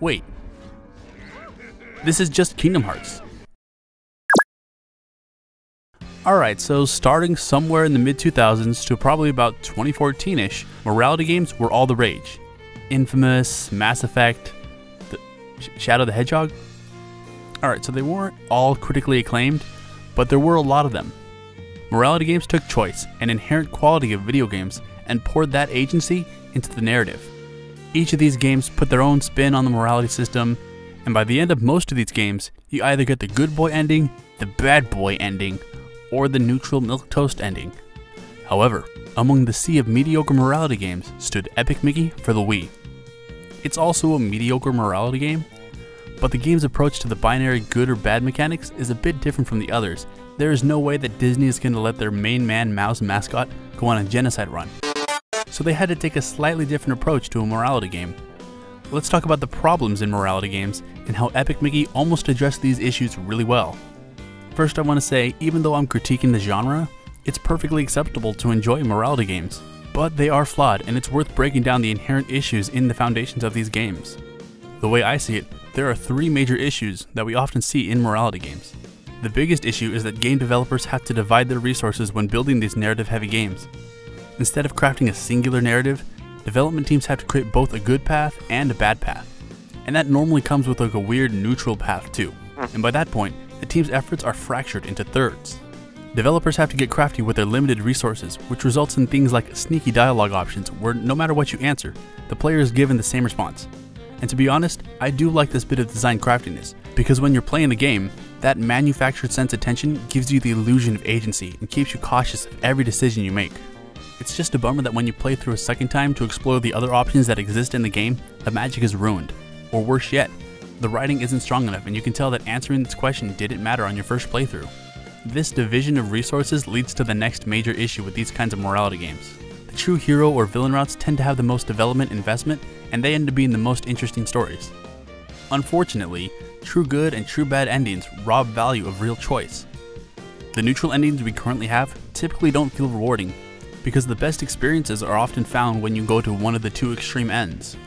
Wait, this is just Kingdom Hearts. Alright, so starting somewhere in the mid-2000s to probably about 2014-ish, morality games were all the rage. Infamous, Mass Effect, Shadow the Hedgehog? Alright, so they weren't all critically acclaimed, but there were a lot of them. Morality games took choice, an inherent quality of video games, and poured that agency into the narrative. Each of these games put their own spin on the morality system, and by the end of most of these games, you either get the good boy ending, the bad boy ending, or the neutral milquetoast ending. However, among the sea of mediocre morality games stood Epic Mickey for the Wii. It's also a mediocre morality game, but the game's approach to the binary good or bad mechanics is a bit different from the others. There is no way that Disney is going to let their main man mouse mascot go on a genocide run. So they had to take a slightly different approach to a morality game. Let's talk about the problems in morality games and how Epic Mickey almost addressed these issues really well. First, I want to say, even though I'm critiquing the genre, it's perfectly acceptable to enjoy morality games. But they are flawed, and it's worth breaking down the inherent issues in the foundations of these games. The way I see it, there are three major issues that we often see in morality games. The biggest issue is that game developers have to divide their resources when building these narrative-heavy games. Instead of crafting a singular narrative, development teams have to create both a good path and a bad path. And that normally comes with like a weird neutral path too. And by that point, the team's efforts are fractured into thirds. Developers have to get crafty with their limited resources, which results in things like sneaky dialogue options where no matter what you answer, the player is given the same response. And to be honest, I do like this bit of design craftiness, because when you're playing the game, that manufactured sense of tension gives you the illusion of agency and keeps you cautious of every decision you make. It's just a bummer that when you play through a second time to explore the other options that exist in the game, the magic is ruined. Or worse yet, the writing isn't strong enough and you can tell that answering this question didn't matter on your first playthrough. This division of resources leads to the next major issue with these kinds of morality games. The true hero or villain routes tend to have the most development investment, and they end up being the most interesting stories. Unfortunately, true good and true bad endings rob value of real choice. The neutral endings we currently have typically don't feel rewarding, because the best experiences are often found when you go to one of the two extreme ends.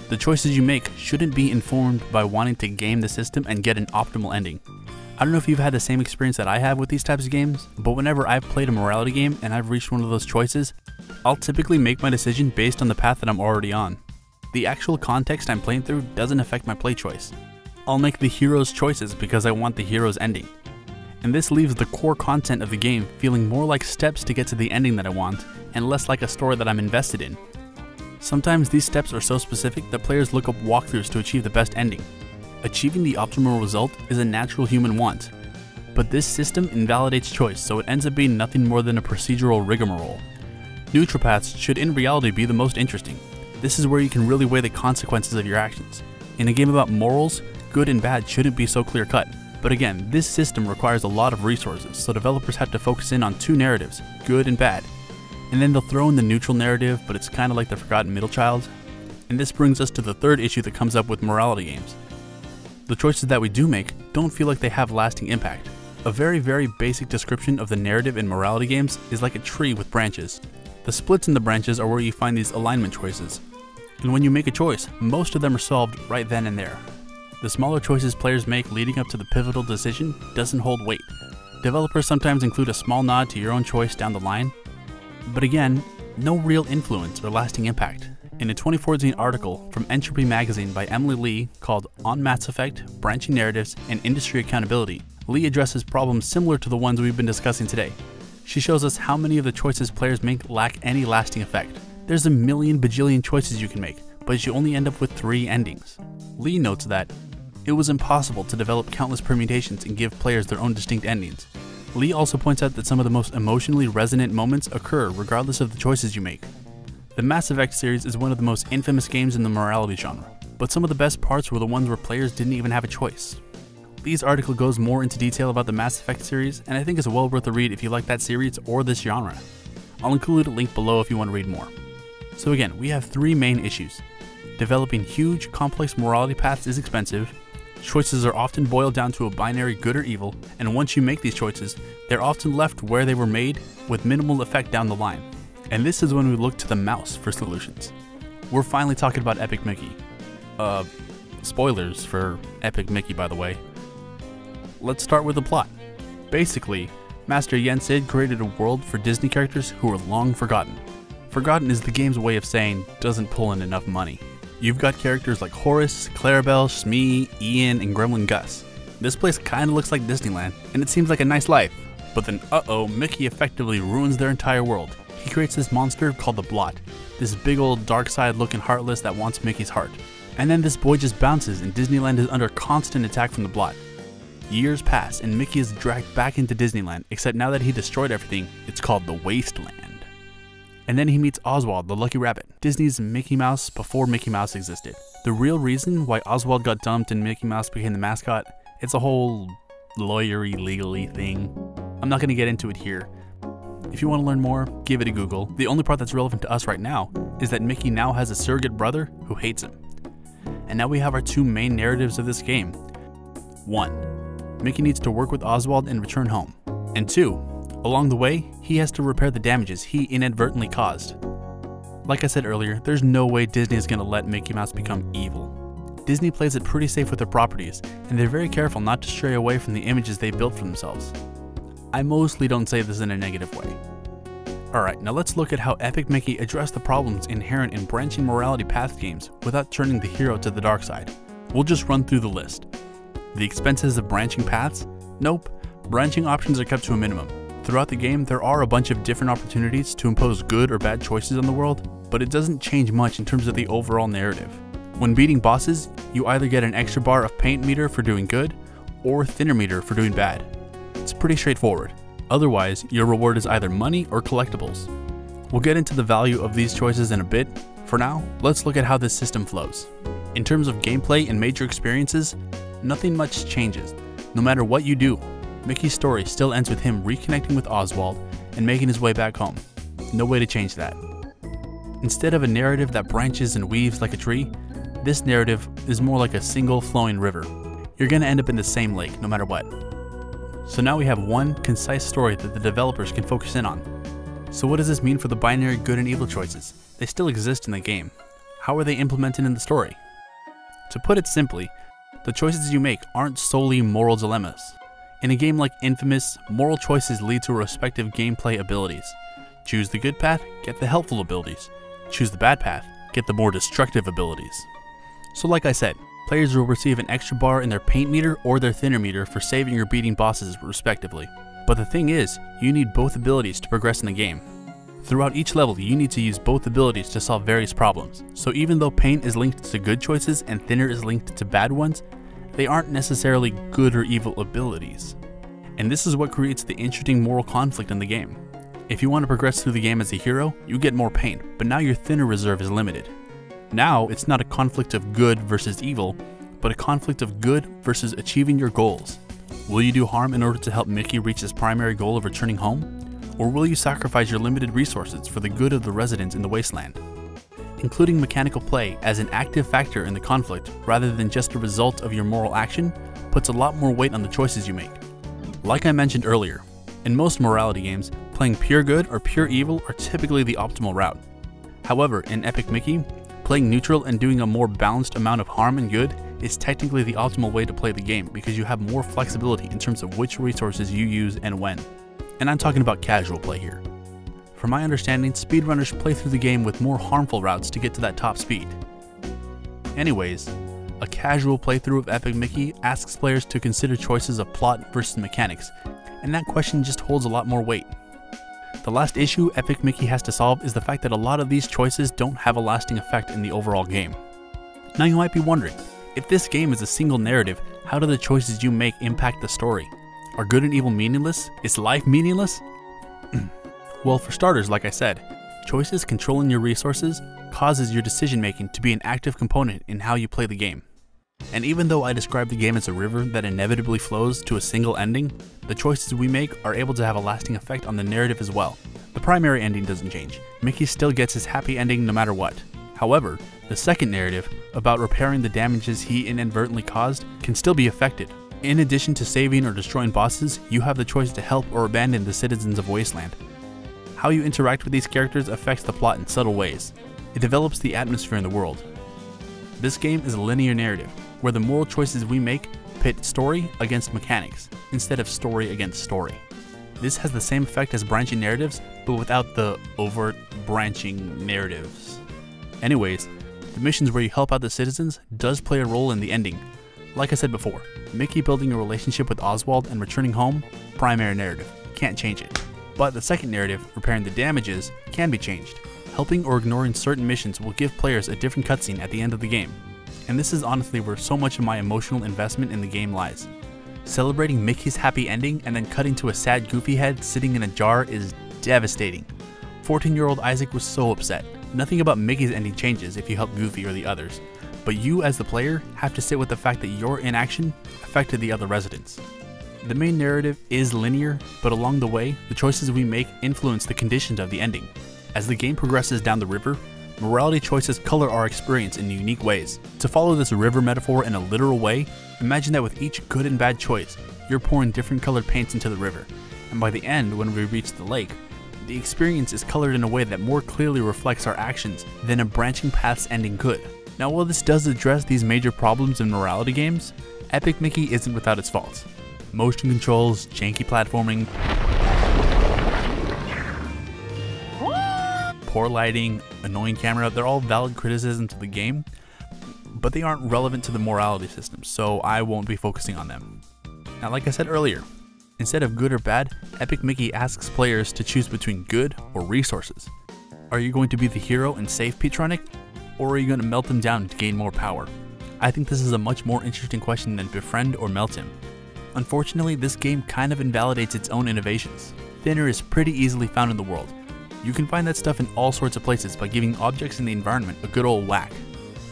The choices you make shouldn't be informed by wanting to game the system and get an optimal ending. I don't know if you've had the same experience that I have with these types of games, but whenever I've played a morality game and I've reached one of those choices, I'll typically make my decision based on the path that I'm already on. The actual context I'm playing through doesn't affect my play choice. I'll make the hero's choices because I want the hero's ending. And this leaves the core content of the game feeling more like steps to get to the ending that I want, and less like a story that I'm invested in. Sometimes these steps are so specific that players look up walkthroughs to achieve the best ending. Achieving the optimal result is a natural human want, but this system invalidates choice, so it ends up being nothing more than a procedural rigmarole. Neutral paths should in reality be the most interesting. This is where you can really weigh the consequences of your actions. In a game about morals, good and bad shouldn't be so clear-cut, but again, this system requires a lot of resources, so developers have to focus in on two narratives, good and bad. And then they'll throw in the neutral narrative, but it's kind of like the forgotten middle child. And this brings us to the third issue that comes up with morality games. The choices that we do make don't feel like they have lasting impact. A very basic description of the narrative in morality games is like a tree with branches. The splits in the branches are where you find these alignment choices. And when you make a choice, most of them are solved right then and there. The smaller choices players make leading up to the pivotal decision doesn't hold weight. Developers sometimes include a small nod to your own choice down the line, but again, no real influence or lasting impact. In a 2014 article from Entroy Magazine by Emily Lee called On Mass Effect, Branching Narratives, and Industry Accountability, Lee addresses problems similar to the ones we've been discussing today. She shows us how many of the choices players make lack any lasting effect. There's a million bajillion choices you can make, but you only end up with 3 endings. Lee notes that it was impossible to develop countless permutations and give players their own distinct endings. Lee also points out that some of the most emotionally resonant moments occur regardless of the choices you make. The Mass Effect series is one of the most infamous games in the morality genre, but some of the best parts were the ones where players didn't even have a choice. Lee's article goes more into detail about the Mass Effect series, and I think it's well worth a read if you like that series or this genre. I'll include a link below if you want to read more. So again, we have 3 main issues. Developing huge, complex morality paths is expensive, choices are often boiled down to a binary good or evil, and once you make these choices, they're often left where they were made with minimal effect down the line. And this is when we look to the mouse for solutions. We're finally talking about Epic Mickey. Spoilers for Epic Mickey, by the way. Let's start with the plot. Basically, Master Yensid created a world for Disney characters who were long forgotten. Forgotten is the game's way of saying doesn't pull in enough money. You've got characters like Horace, Clarabelle, Smee, Ian, and Gremlin Gus. This place kinda looks like Disneyland, and it seems like a nice life. But then Mickey effectively ruins their entire world. He creates this monster called the Blot, this big old dark side looking heartless that wants Mickey's heart. And then this boy just bounces and Disneyland is under constant attack from the Blot. Years pass and Mickey is dragged back into Disneyland, except now that he destroyed everything, it's called the Wasteland. And then he meets Oswald, the Lucky Rabbit, Disney's Mickey Mouse before Mickey Mouse existed. The real reason why Oswald got dumped and Mickey Mouse became the mascot, it's a whole lawyery, legally thing. I'm not going to get into it here. If you want to learn more, give it a Google. The only part that's relevant to us right now is that Mickey now has a surrogate brother who hates him. And now we have our two main narratives of this game. 1. Mickey needs to work with Oswald and return home. And 2. Along the way, he has to repair the damages he inadvertently caused. Like I said earlier, there's no way Disney is going to let Mickey Mouse become evil. Disney plays it pretty safe with their properties, and they're very careful not to stray away from the images they built for themselves. I mostly don't say this in a negative way. Alright, now let's look at how Epic Mickey addressed the problems inherent in branching morality path games without turning the hero to the dark side. We'll just run through the list. The expenses of branching paths? Nope, branching options are kept to a minimum. Throughout the game, there are a bunch of different opportunities to impose good or bad choices on the world, but it doesn't change much in terms of the overall narrative. When beating bosses, you either get an extra bar of paint meter for doing good, or thinner meter for doing bad. It's pretty straightforward. Otherwise, your reward is either money or collectibles. We'll get into the value of these choices in a bit. For now, let's look at how this system flows. In terms of gameplay and major experiences, nothing much changes. No matter what you do, Mickey's story still ends with him reconnecting with Oswald and making his way back home. No way to change that. Instead of a narrative that branches and weaves like a tree, this narrative is more like a single flowing river. You're gonna end up in the same lake no matter what. So now we have one concise story that the developers can focus in on. So what does this mean for the binary good and evil choices? They still exist in the game. How are they implemented in the story? To put it simply, the choices you make aren't solely moral dilemmas. In a game like Infamous, moral choices lead to respective gameplay abilities. Choose the good path, get the helpful abilities. Choose the bad path, get the more destructive abilities. So like I said, players will receive an extra bar in their paint meter or their thinner meter for saving or beating bosses respectively. But the thing is, you need both abilities to progress in the game. Throughout each level, you need to use both abilities to solve various problems. So even though paint is linked to good choices and thinner is linked to bad ones, they aren't necessarily good or evil abilities. And this is what creates the interesting moral conflict in the game. If you want to progress through the game as a hero, you get more paint, but now your thinner reserve is limited. Now, it's not a conflict of good versus evil, but a conflict of good versus achieving your goals. Will you do harm in order to help Mickey reach his primary goal of returning home? Or will you sacrifice your limited resources for the good of the residents in the wasteland? Including mechanical play as an active factor in the conflict rather than just a result of your moral action puts a lot more weight on the choices you make. Like I mentioned earlier, in most morality games, playing pure good or pure evil are typically the optimal route. However, in Epic Mickey, playing neutral and doing a more balanced amount of harm and good is technically the optimal way to play the game because you have more flexibility in terms of which resources you use and when. And I'm talking about casual play here. From my understanding, speedrunners play through the game with more harmful routes to get to that top speed. Anyways, a casual playthrough of Epic Mickey asks players to consider choices of plot versus mechanics, and that question just holds a lot more weight. The last issue Epic Mickey has to solve is the fact that a lot of these choices don't have a lasting effect in the overall game. Now you might be wondering, if this game is a single narrative, how do the choices you make impact the story? Are good and evil meaningless? Is life meaningless? Well, for starters, like I said, choices controlling your resources causes your decision making to be an active component in how you play the game. And even though I describe the game as a river that inevitably flows to a single ending, the choices we make are able to have a lasting effect on the narrative as well. The primary ending doesn't change. Mickey still gets his happy ending no matter what. However, the second narrative, about repairing the damages he inadvertently caused, can still be affected. In addition to saving or destroying bosses, you have the choice to help or abandon the citizens of Wasteland. How you interact with these characters affects the plot in subtle ways. It develops the atmosphere in the world. This game is a linear narrative, where the moral choices we make pit story against mechanics, instead of story against story. This has the same effect as branching narratives, but without the overt branching narratives. Anyways, the missions where you help out the citizens does play a role in the ending. Like I said before, Mickey building a relationship with Oswald and returning home, primary narrative, can't change it. But the second narrative, repairing the damages, can be changed. Helping or ignoring certain missions will give players a different cutscene at the end of the game. And this is honestly where so much of my emotional investment in the game lies. Celebrating Mickey's happy ending and then cutting to a sad Goofy head sitting in a jar is devastating. 14-year-old Isaac was so upset. Nothing about Mickey's ending changes if you help Goofy or the others, but you as the player have to sit with the fact that your inaction affected the other residents. The main narrative is linear, but along the way, the choices we make influence the conditions of the ending. As the game progresses down the river, morality choices color our experience in unique ways. To follow this river metaphor in a literal way, imagine that with each good and bad choice, you're pouring different colored paints into the river, and by the end, when we reach the lake, the experience is colored in a way that more clearly reflects our actions than a branching path's ending could. Now, while this does address these major problems in morality games, Epic Mickey isn't without its faults. Motion controls, janky platforming, poor lighting, annoying camera, they're all valid criticisms of the game, but they aren't relevant to the morality system, so I won't be focusing on them. Now, like I said earlier, instead of good or bad, Epic Mickey asks players to choose between good or resources. Are you going to be the hero and save Petronic, or are you going to melt him down to gain more power? I think this is a much more interesting question than befriend or melt him. Unfortunately, this game kind of invalidates its own innovations. Thinner is pretty easily found in the world. You can find that stuff in all sorts of places by giving objects in the environment a good old whack.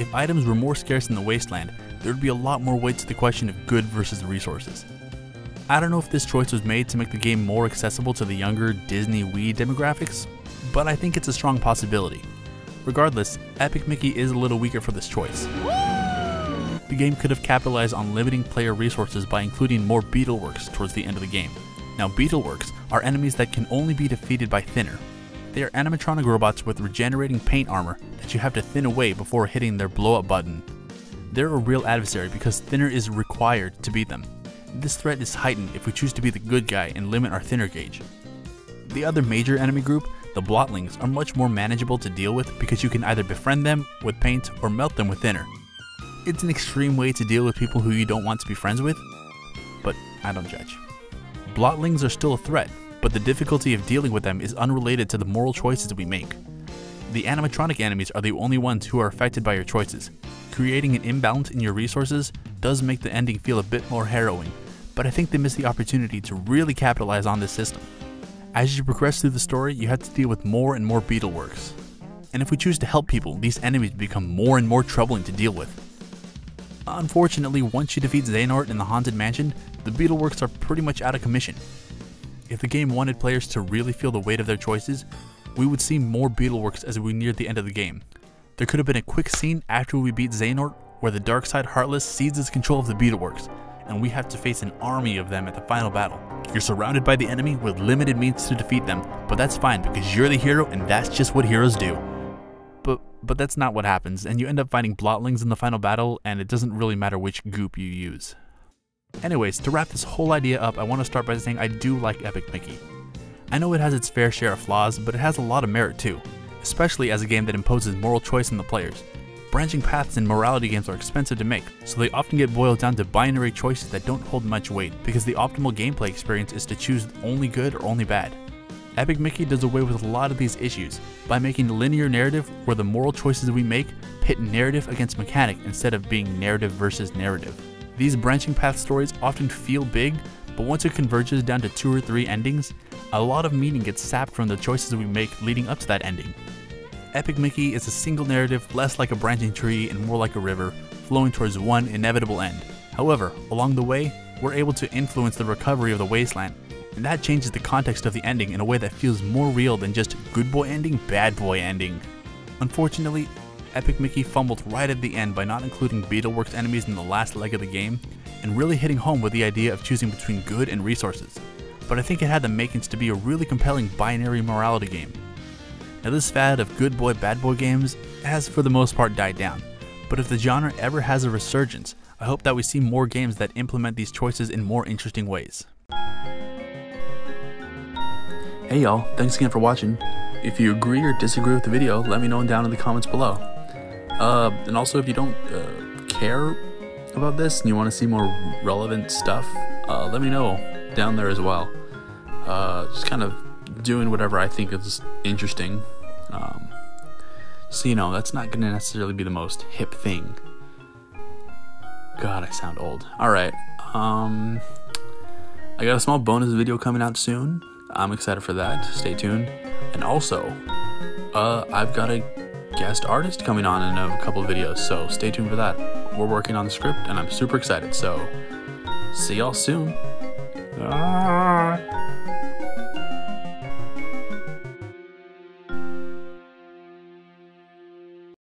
If items were more scarce in the wasteland, there would be a lot more weight to the question of good versus resources. I don't know if this choice was made to make the game more accessible to the younger Disney Wii demographics, but I think it's a strong possibility. Regardless, Epic Mickey is a little weaker for this choice. The game could have capitalized on limiting player resources by including more Beetleworks towards the end of the game. Now, Beetleworks are enemies that can only be defeated by Thinner. They are animatronic robots with regenerating paint armor that you have to thin away before hitting their blow up button. They're a real adversary because Thinner is required to beat them. This threat is heightened if we choose to be the good guy and limit our Thinner gauge. The other major enemy group, the Blotlings, are much more manageable to deal with because you can either befriend them with paint or melt them with Thinner. It's an extreme way to deal with people who you don't want to be friends with, but I don't judge. Blotlings are still a threat, but the difficulty of dealing with them is unrelated to the moral choices we make. The animatronic enemies are the only ones who are affected by your choices. Creating an imbalance in your resources does make the ending feel a bit more harrowing, but I think they miss the opportunity to really capitalize on this system. As you progress through the story, you have to deal with more and more Beetleworks. And if we choose to help people, these enemies become more and more troubling to deal with. Unfortunately, once you defeat Xehanort in the Haunted Mansion, the Beetleworks are pretty much out of commission. If the game wanted players to really feel the weight of their choices, we would see more Beetleworks as we neared the end of the game. There could have been a quick scene after we beat Xehanort where the Darkside Heartless seizes control of the Beetleworks, and we have to face an army of them at the final battle. You're surrounded by the enemy with limited means to defeat them, but that's fine because you're the hero and that's just what heroes do. But that's not what happens, and you end up fighting Blotlings in the final battle, and it doesn't really matter which goop you use. Anyways, to wrap this whole idea up, I want to start by saying I do like Epic Mickey. I know it has its fair share of flaws, but it has a lot of merit too, especially as a game that imposes moral choice on the players. Branching paths in morality games are expensive to make, so they often get boiled down to binary choices that don't hold much weight, because the optimal gameplay experience is to choose only good or only bad. Epic Mickey does away with a lot of these issues by making a linear narrative where the moral choices we make pit narrative against mechanic instead of being narrative versus narrative. These branching path stories often feel big, but once it converges down to 2 or 3 endings, a lot of meaning gets sapped from the choices we make leading up to that ending. Epic Mickey is a single narrative, less like a branching tree and more like a river, flowing towards one inevitable end. However, along the way, we're able to influence the recovery of the wasteland, and that changes the context of the ending in a way that feels more real than just good boy ending, bad boy ending. Unfortunately, Epic Mickey fumbled right at the end by not including Beetleworks enemies in the last leg of the game, and really hitting home with the idea of choosing between good and resources. But I think it had the makings to be a really compelling binary morality game. Now, this fad of good boy bad boy games has for the most part died down, but if the genre ever has a resurgence, I hope that we see more games that implement these choices in more interesting ways. Hey y'all, thanks again for watching. If you agree or disagree with the video, let me know down in the comments below. And also if you don't care about this and you want to see more relevant stuff, let me know down there as well. Just kind of doing whatever I think is interesting. So you know, that's not gonna necessarily be the most hip thing. God, I sound old. Alright, I got a small bonus video coming out soon. I'm excited for that. Stay tuned. And also, I've got a guest artist coming on in a couple of videos, so stay tuned for that. We're working on the script, and I'm super excited, so see y'all soon.